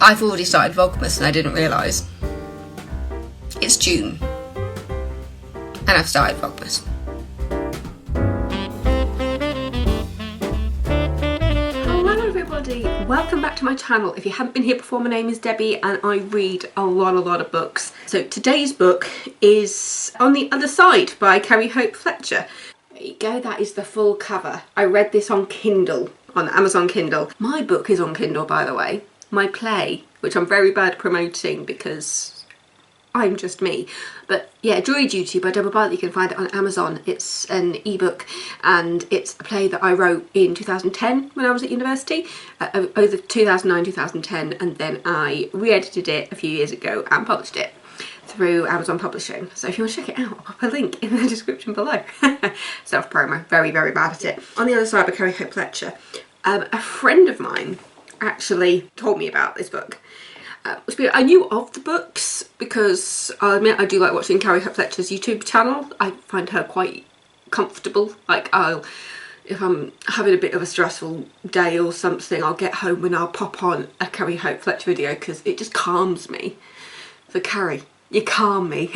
I've already started Vlogmas and I didn't realise. It's June. And I've started Vlogmas. Hello everybody, welcome back to my channel. If you haven't been here before, my name is Debbie and I read a lot of books. So today's book is On the Other Side by Carrie Hope Fletcher. There you go, that is the full cover. I read this on Kindle, on Amazon Kindle. My book is on Kindle, by the way. My play, which I'm very bad at promoting because I'm just me. But yeah, Jury Duty by Deborah Bartlett, you can find it on Amazon. It's an ebook and it's a play that I wrote in 2010 when I was at university, over 2009-2010, and then I re-edited it a few years ago and published it through Amazon Publishing. So if you want to check it out, I'll pop a link in the description below. Self-promo, very bad at it. On the Other Side by Carrie Hope Fletcher. A friend of mine actually told me about this book. I knew of the books because I'll admit I do like watching Carrie Hope Fletcher's YouTube channel. I find her quite comfortable. Like if I'm having a bit of a stressful day or something, I'll get home and I'll pop on a Carrie Hope Fletcher video because it just calms me. So Carrie, you calm me.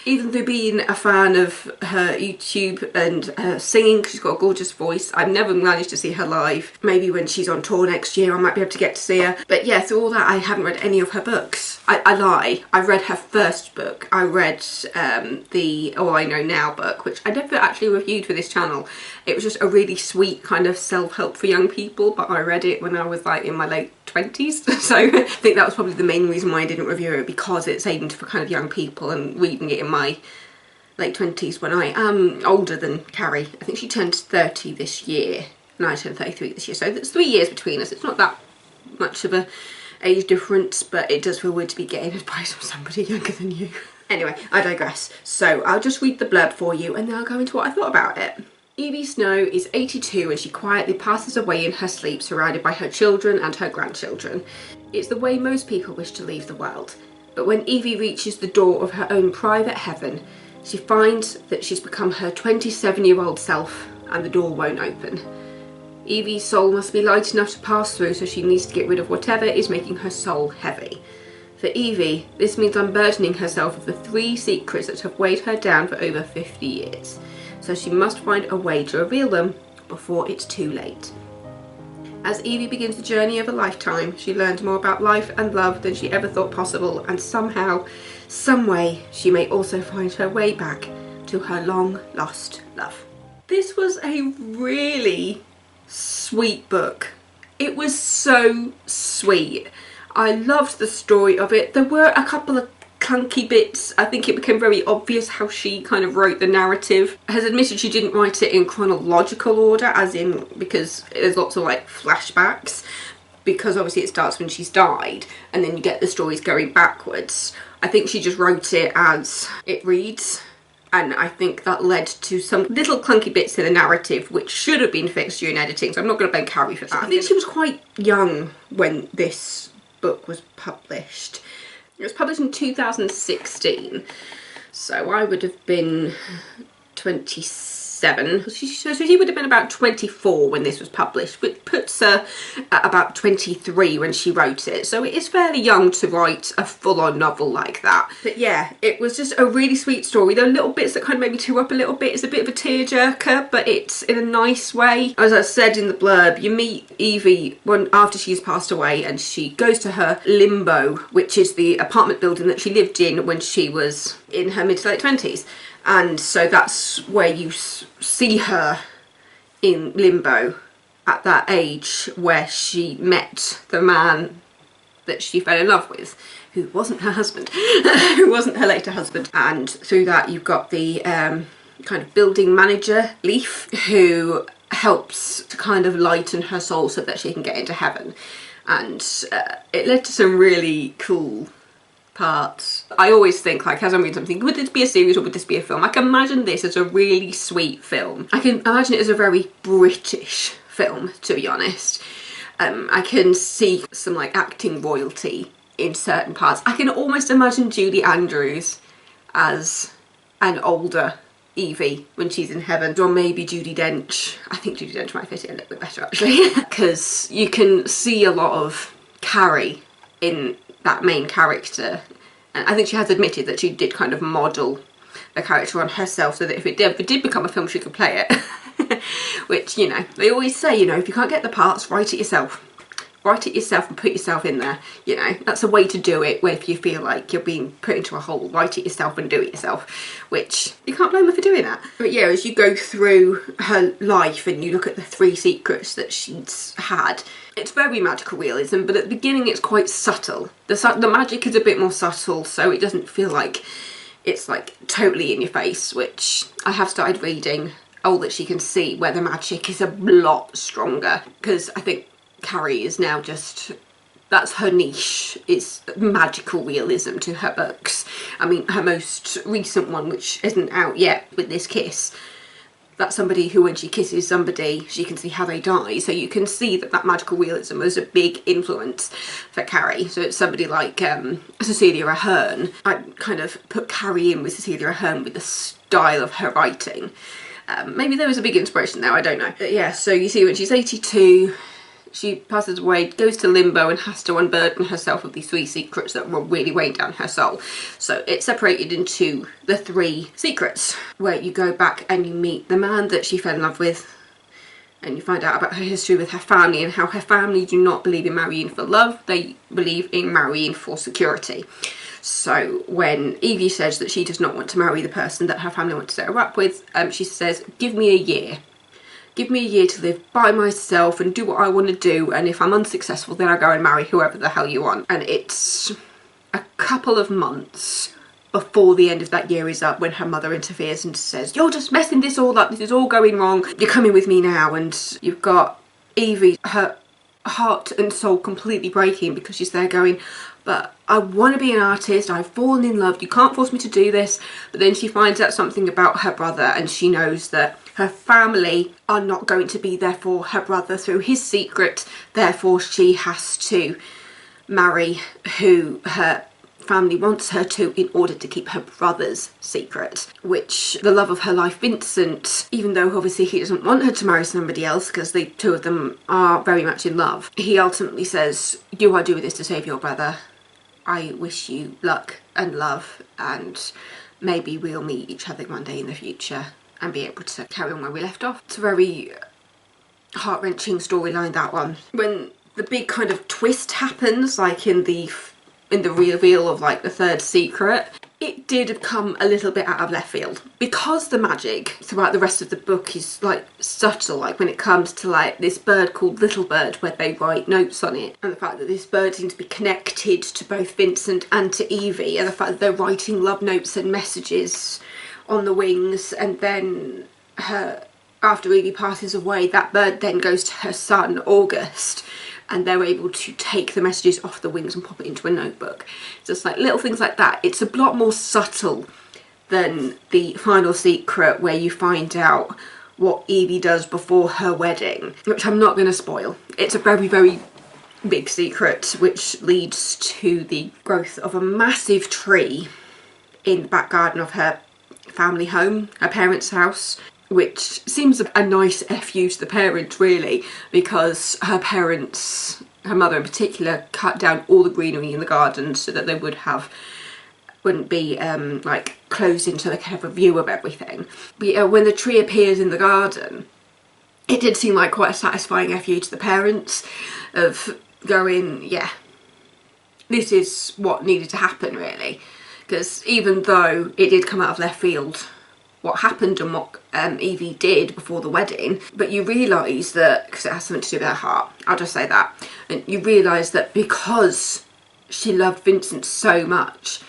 Even through being a fan of her YouTube and her singing, because she's got a gorgeous voice, I've never managed to see her live. Maybe when she's on tour next year I might be able to get to see her. But yeah, through all that I haven't read any of her books. I lie, I read her first book. I read the All I Know Now book, which I never actually reviewed for this channel. It was just a really sweet kind of self-help for young people, but I read it when I was like in my late 20s. So I think that was probably the main reason why I didn't review it, because it's aimed for kind of young people, and reading it in my late 20s when I am older than Carrie. I think she turned 30 this year and I turned 33 this year, so there's 3 years between us. It's not that much of a age difference, but it does feel weird to be getting advice from somebody younger than you. Anyway, I digress. So I'll just read the blurb for you and then I'll go into what I thought about it. Evie Snow is 82 and she quietly passes away in her sleep, surrounded by her children and her grandchildren. It's the way most people wish to leave the world. But when Evie reaches the door of her own private heaven, she finds that she's become her 27-year-old self and the door won't open. Evie's soul must be light enough to pass through, so she needs to get rid of whatever is making her soul heavy. For Evie, this means unburdening herself of the 3 secrets that have weighed her down for over 50 years. So she must find a way to reveal them before it's too late. As Evie begins the journey of a lifetime, she learns more about life and love than she ever thought possible, and somehow, some way, she may also find her way back to her long lost love. This was a really sweet book. It was so sweet. I loved the story of it. There were a couple of clunky bits. I think it became very obvious how she kind of wrote the narrative. Has admitted she didn't write it in chronological order, as in because there's lots of like flashbacks, because obviously it starts when she's died and then you get the stories going backwards. I think she just wrote it as it reads, and I think that led to some little clunky bits in the narrative which should have been fixed during editing, so I'm not going to blame Carrie for that. I think she was quite young when this book was published. It was published in 2016, so I would have been 27. So she would have been about 24 when this was published, which puts her at about 23 when she wrote it. So it is fairly young to write a full-on novel like that. But yeah, it was just a really sweet story. There are little bits that kind of made me tear up a little bit. It's a bit of a tearjerker, but it's in a nice way. As I said in the blurb, you meet Evie after she's passed away and she goes to her limbo, which is the apartment building that she lived in when she was in her mid to late 20s. And so that's where you see her in limbo at that age where she met the man that she fell in love with, who wasn't her husband, who wasn't her later husband. And through that you've got the kind of building manager, Leaf, who helps to kind of lighten her soul so that she can get into heaven. And it led to some really cool parts. I always think, like, as I'm reading something, would this be a series or would this be a film? I can imagine this as a really sweet film. I can imagine it as a very British film, to be honest. I can see some like acting royalty in certain parts. I can almost imagine Julie Andrews as an older Evie when she's in heaven, or maybe Judi Dench. I think Judi Dench might fit it a little bit better actually, because you can see a lot of Carrie in that main character. And I think she has admitted that she did kind of model the character on herself so that if it ever did become a film, she could play it. Which, you know, they always say, you know, if you can't get the parts, write it yourself. Write it yourself and put yourself in there. You know, that's a way to do it, where if you feel like you're being put into a hole, write it yourself and do it yourself, which you can't blame her for doing that. But yeah, as you go through her life and you look at the 3 secrets that she's had, it's very magical realism, but at the beginning it's quite subtle. The magic is a bit more subtle, so it doesn't feel like it's like totally in your face, which I have started reading All That She Can See, where the magic is a lot stronger, because I think Carrie is now just, that's her niche, is magical realism to her books. I mean, her most recent one, which isn't out yet, With This Kiss, that's somebody who, when she kisses somebody, she can see how they die. So you can see that that magical realism was a big influence for Carrie. So it's somebody like Cecilia Ahern. I kind of put Carrie in with Cecilia Ahern with the style of her writing. Maybe there was a big inspiration there, I don't know. But yeah, so you see when she's 82, she passes away, goes to limbo, and has to unburden herself of these 3 secrets that were really weighing down her soul. So it's separated into the 3 secrets, where you go back and you meet the man that she fell in love with, and you find out about her history with her family and how her family do not believe in marrying for love, they believe in marrying for security. So when Evie says that she does not want to marry the person that her family want to set her up with, she says, give me a year. Give me a year to live by myself and do what I want to do, and if I'm unsuccessful then I go and marry whoever the hell you want. And it's a couple of months before the end of that year is up when her mother interferes and says, you're just messing this all up, this is all going wrong, you're coming with me now. And you've got Evie, her heart and soul completely breaking, because she's there going, but I want to be an artist, I've fallen in love, you can't force me to do this. But then she finds out something about her brother, and she knows that her family are not going to be there for her brother through his secret, therefore she has to marry who her family wants her to in order to keep her brother's secret. Which the love of her life, Vincent, even though obviously he doesn't want her to marry somebody else because the 2 of them are very much in love, he ultimately says, you are doing this to save your brother. I wish you luck and love, and maybe we'll meet each other one day in the future and be able to carry on where we left off. It's a very heart-wrenching storyline, that one. When the big kind of twist happens, like in the reveal of like the 3rd secret, it did come a little bit out of left field, because the magic throughout the rest of the book is like subtle, like when it comes to like this bird called Little Bird where they write notes on it, and the fact that this bird seems to be connected to both Vincent and to Evie, and the fact that they're writing love notes and messages on the wings, and then after Evie passes away, that bird then goes to her son August, and they're able to take the messages off the wings and pop it into a notebook. Just like little things like that. It's a lot more subtle than the final secret, where you find out what Evie does before her wedding, which I'm not going to spoil. It's a very, very big secret, which leads to the growth of a massive tree in the back garden of her family home, her parents' house, which seems a nice FU to the parents, really, because her parents, her mother in particular, cut down all the greenery in the garden so that they wouldn't be like closed in, so they could have a view of everything. But yeah, when the tree appears in the garden, it did seem like quite a satisfying FU to the parents, of going, yeah, this is what needed to happen, really. Because even though it did come out of left field, what happened and what Evie did before the wedding, but you realise that, because it has something to do with her heart, I'll just say that, and you realise that because she loved Vincent so much,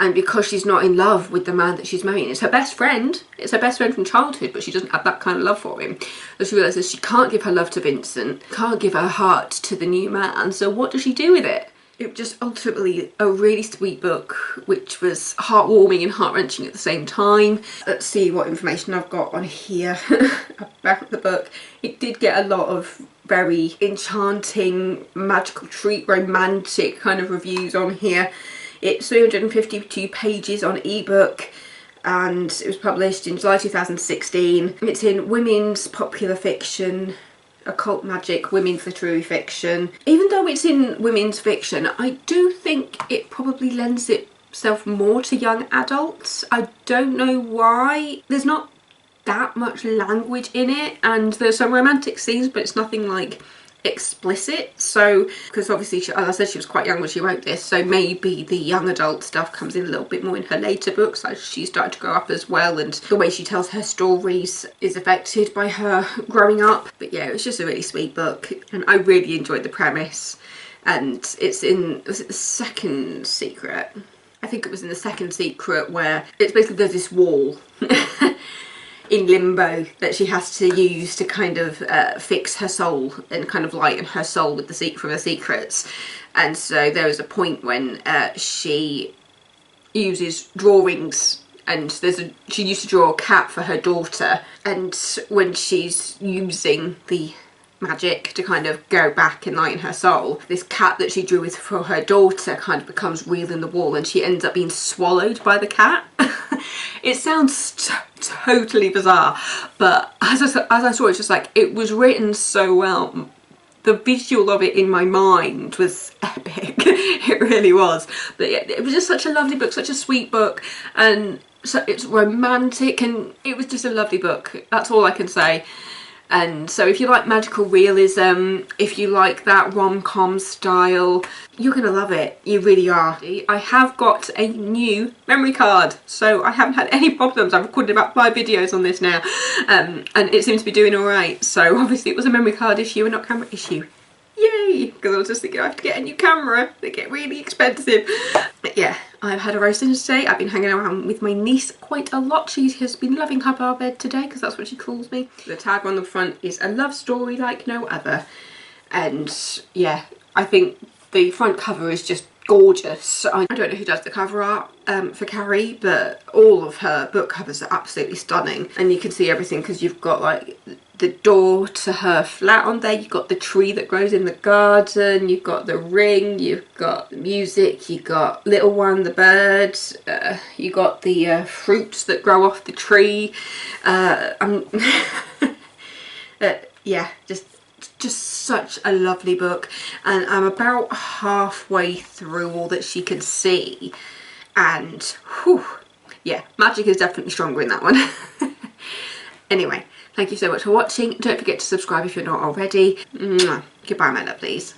and because she's not in love with the man that she's marrying, it's her best friend from childhood, but she doesn't have that kind of love for him. So she realises she can't give her love to Vincent, can't give her heart to the new man, so what does she do with it? It was just ultimately a really sweet book, which was heartwarming and heart-wrenching at the same time. Let's see what information I've got on here about the book. It did get a lot of very enchanting, magical treat, romantic kind of reviews on here. It's 352 pages on ebook, and it was published in July 2016. It's in women's popular fiction occult magic, women's literary fiction. Even though it's in women's fiction, I do think it probably lends itself more to young adults. I don't know why. There's not that much language in it, and there's some romantic scenes, but it's nothing like explicit. So, because obviously as I said, she was quite young when she wrote this, so maybe the young adult stuff comes in a little bit more in her later books as she started to grow up as well, and the way she tells her stories is affected by her growing up. But yeah, it was just a really sweet book, and I really enjoyed the premise. And it's in, was it the Second Secret? I think it was in the Second Secret, where it's basically there's this wall in limbo that she has to use to kind of fix her soul and kind of lighten her soul with from the secrets. And so there was a point when she uses drawings, and she used to draw a cat for her daughter, and when she's using the magic to kind of go back and lighten her soul, this cat that she drew with for her daughter kind of becomes real in the wall, and she ends up being swallowed by the cat. It sounds totally bizarre, but as I saw it, it's just like, it was written so well. The visual of it in my mind was epic. It really was. But yeah, it was just such a lovely book, such a sweet book, and so it's romantic, and it was just a lovely book. That's all I can say. And so if you like magical realism, if you like that rom-com style, you're gonna love it. You really are. I have got a new memory card, so I haven't had any problems. I've recorded about 5 videos on this now, and it seems to be doing all right. So obviously it was a memory card issue and not camera issue. Yay! Because I was just thinking I have to get a new camera. They get really expensive. But yeah, I've had a roast dinner today. I've been hanging around with my niece quite a lot. She has been loving her bar bed today, because that's what she calls me. The tag on the front is a love story like no other. And yeah, I think the front cover is just gorgeous. I don't know who does the cover art for Carrie, but all of her book covers are absolutely stunning. And you can see everything, because you've got like the door to her flat on there, you've got the tree that grows in the garden, you've got the ring, you've got the music, you've got Little One the bird, you got the fruits that grow off the tree. Yeah, just such a lovely book, and I'm about halfway through all that she can see, and whew, yeah, magic is definitely stronger in that one. Anyway, thank you so much for watching. Don't forget to subscribe if you're not already. Mwah. Goodbye, my lovelies.